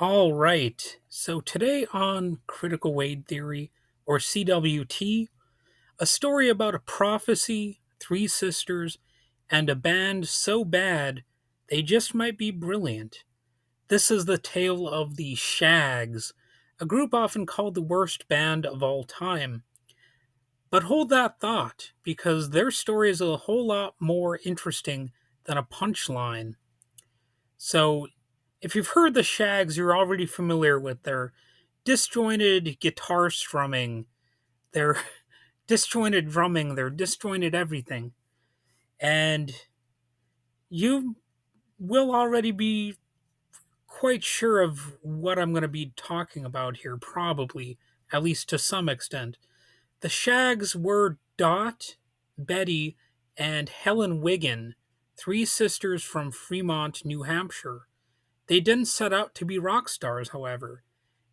All right. So today on Critical Weight Theory, or CWT, a story about a prophecy, three sisters, and a band so bad they just might be brilliant. This is the tale of the Shaggs, a group often called the worst band of all time. But hold that thought, because their story is a whole lot more interesting than a punchline. So, if you've heard the Shaggs, you're already familiar with their disjointed guitar strumming, their disjointed drumming, their disjointed everything. And you will already be quite sure of what I'm going to be talking about here, probably, at least to some extent. The Shaggs were Dot, Betty, and Helen Wiggin, three sisters from Fremont, New Hampshire. They didn't set out to be rock stars, however.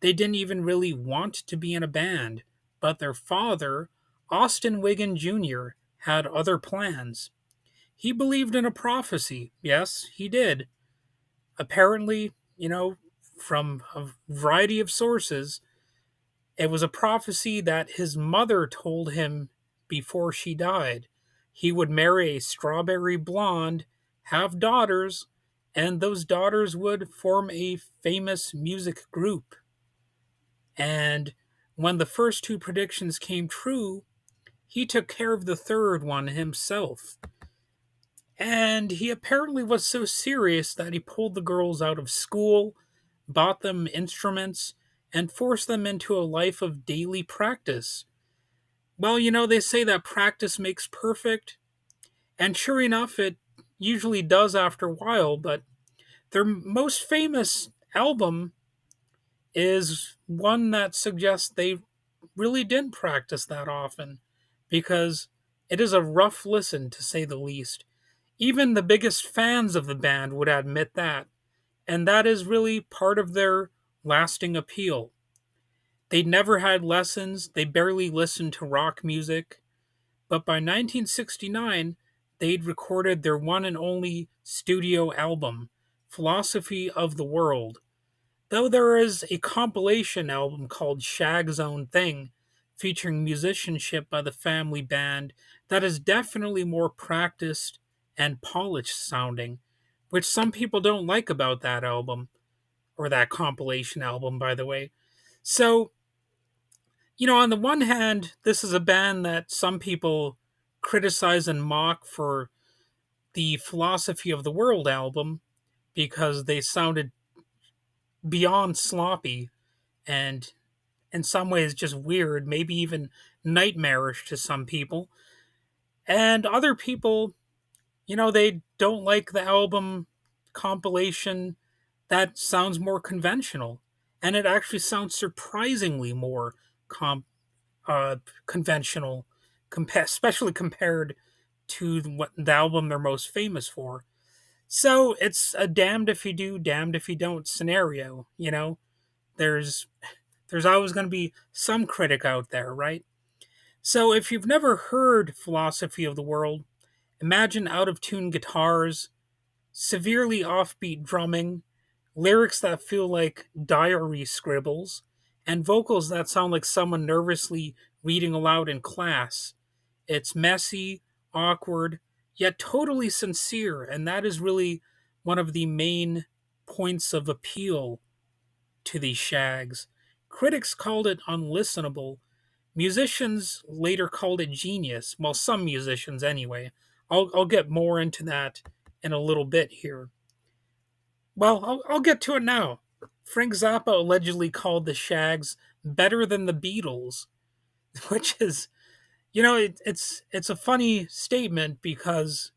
They didn't even really want to be in a band, but their father, Austin Wiggin Jr., had other plans. He believed in a prophecy. Yes, he did. Apparently, from a variety of sources, it was a prophecy that his mother told him before she died. He would marry a strawberry blonde, have daughters, and those daughters would form a famous music group. And when the first two predictions came true, he took care of the third one himself. And he apparently was so serious that he pulled the girls out of school, bought them instruments, and forced them into a life of daily practice. Well, they say that practice makes perfect, and sure enough, it usually does after a while, but their most famous album is one that suggests they really didn't practice that often, because it is a rough listen to say the least. Even the biggest fans of the band would admit that, and that is really part of their lasting appeal. They never had lessons, they barely listened to rock music, but by 1969, they'd recorded their one and only studio album, Philosophy of the World. Though there is a compilation album called Shag's Own Thing, featuring musicianship by the family band that is definitely more practiced and polished sounding, which some people don't like about that album, or that compilation album, by the way. So, on the one hand, this is a band that some people criticize and mock for the Philosophy of the World album because they sounded beyond sloppy and in some ways just weird, maybe even nightmarish to some people. And other people, they don't like the album compilation that sounds more conventional. And it actually sounds surprisingly more com- conventional, especially compared to what the album they're most famous for. So it's a damned if you do, damned if you don't scenario. There's there's always going to be some critic out there, right? So if you've never heard Philosophy of the World, imagine out of tune guitars, severely offbeat drumming, lyrics that feel like diary scribbles, and vocals that sound like someone nervously reading aloud in class. It's messy, awkward, yet totally sincere, and that is really one of the main points of appeal to these Shaggs. Critics called it unlistenable. Musicians later called it genius. Well, some musicians anyway. I'll get more into that in a little bit here. Well, I'll get to it now. Frank Zappa allegedly called the Shaggs better than the Beatles, which is, it's a funny statement because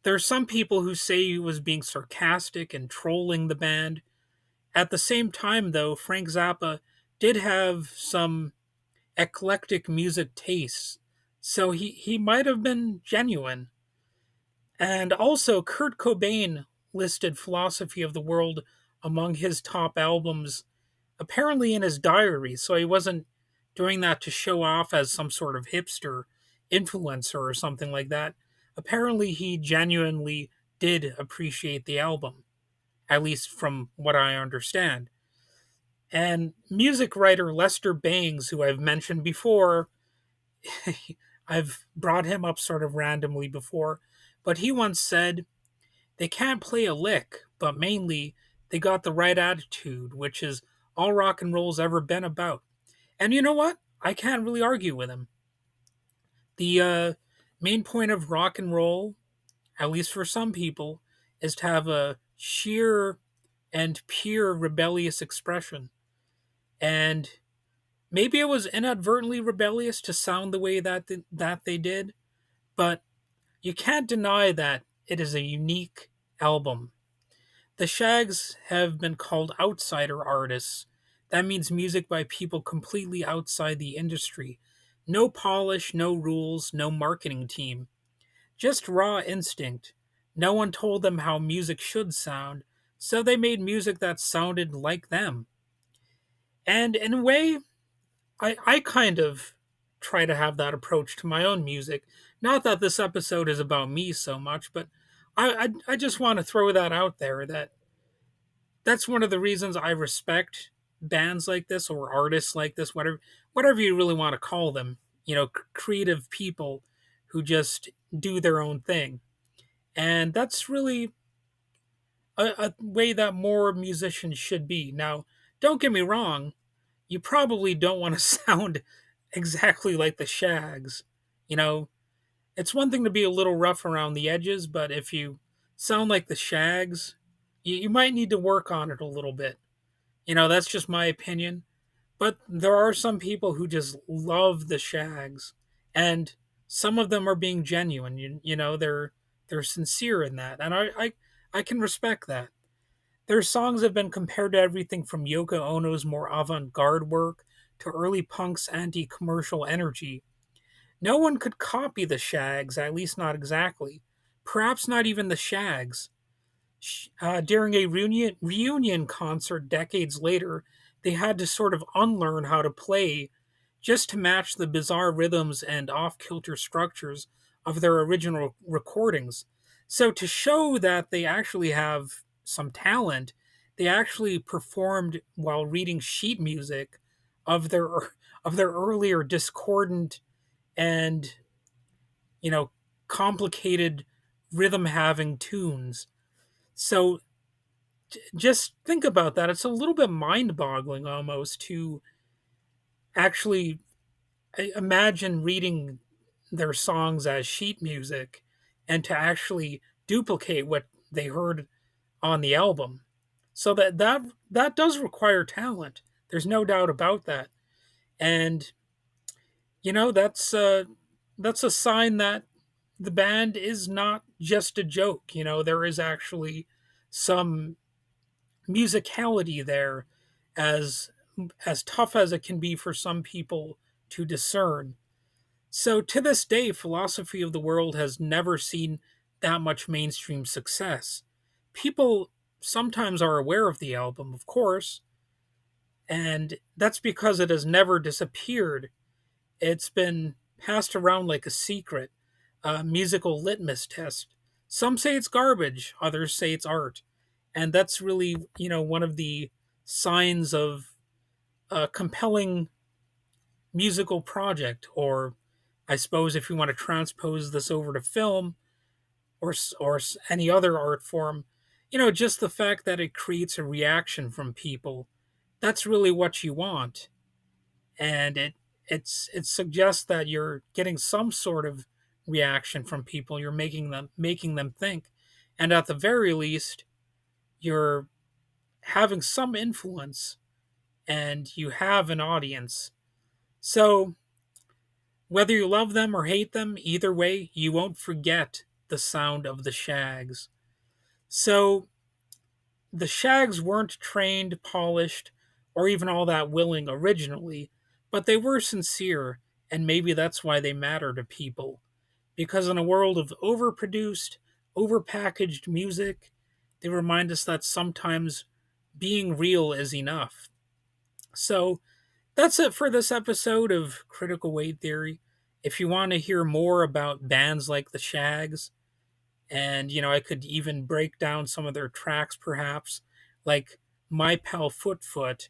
there are some people who say he was being sarcastic and trolling the band. At the same time, though, Frank Zappa did have some eclectic music tastes, so he might have been genuine. And also, Kurt Cobain listed Philosophy of the World among his top albums, apparently in his diary, so he wasn't doing that to show off as some sort of hipster influencer or something like that. Apparently, he genuinely did appreciate the album, at least from what I understand. And music writer Lester Bangs, who I've mentioned before, I've brought him up sort of randomly before, but he once said, they can't play a lick, but mainly they got the right attitude, which is all rock and roll's ever been about. And you know what? I can't really argue with him. The main point of rock and roll, at least for some people, is to have a sheer and pure rebellious expression. And maybe it was inadvertently rebellious to sound the way that they did, but you can't deny that it is a unique album. The Shaggs have been called outsider artists. That means music by people completely outside the industry. No polish, no rules, no marketing team. Just raw instinct. No one told them how music should sound, so they made music that sounded like them. And in a way, I kind of try to have that approach to my own music. Not that this episode is about me so much, but I just want to throw that out there that that's one of the reasons I respect bands like this or artists like this, whatever you really want to call them. Creative people who just do their own thing, and that's really a way that more musicians should be. Now, don't get me wrong, you probably don't want to sound exactly like the Shaggs. You know, it's one thing to be a little rough around the edges, but if you sound like the Shaggs, you might need to work on it a little bit. That's just my opinion. But there are some people who just love the Shaggs, and some of them are being genuine. They're sincere in that, and I can respect that. Their songs have been compared to everything from Yoko Ono's more avant-garde work to early punk's anti-commercial energy. No one could copy the Shaggs, at least not exactly. Perhaps not even the Shaggs. During a reunion concert decades later, they had to sort of unlearn how to play just to match the bizarre rhythms and off kilter structures of their original recordings. So, to show that they actually have some talent, they actually performed while reading sheet music of their of their earlier discordant and you know complicated rhythm having tunes. So just think about that. It's a little bit mind boggling almost to actually imagine reading their songs as sheet music and to actually duplicate what they heard on the album. So that does require talent. There's no doubt about that. And you know that's a sign that the band is not just a joke. There is actually some musicality there, as as tough as it can be for some people to discern. So to this day, Philosophy of the World has never seen that much mainstream success. People sometimes are aware of the album, of course, and that's because it has never disappeared. It's been passed around like a secret, a musical litmus test. Some say it's garbage, others say it's art. And that's really, one of the signs of a compelling musical project, or I suppose if you want to transpose this over to film or any other art form, just the fact that it creates a reaction from people. That's really what you want. And it suggests that you're getting some sort of reaction from people. You're making them think, and at the very least, you're having some influence, and you have an audience. So whether you love them or hate them, either way, you won't forget the sound of the Shaggs. So the Shaggs weren't trained, polished, or even all that willing originally, but they were sincere, and maybe that's why they matter to people. Because in a world of overproduced, overpackaged music, they remind us that sometimes being real is enough. So that's it for this episode of Critical Weight Theory. If you want to hear more about bands like the Shaggs, and I could even break down some of their tracks perhaps, like My Pal Foot Foot,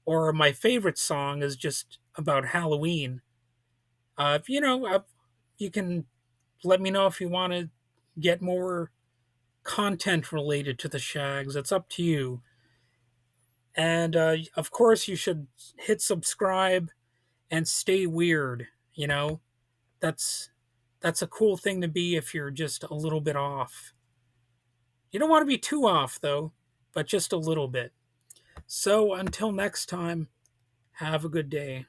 Or my favorite song is just about Halloween. You can let me know if you want to get more content related to the Shaggs. It's up to you. And of course, you should hit subscribe and stay weird. You know, that's that's a cool thing to be if you're just a little bit off. You don't want to be too off though, but just a little bit. So until next time, have a good day.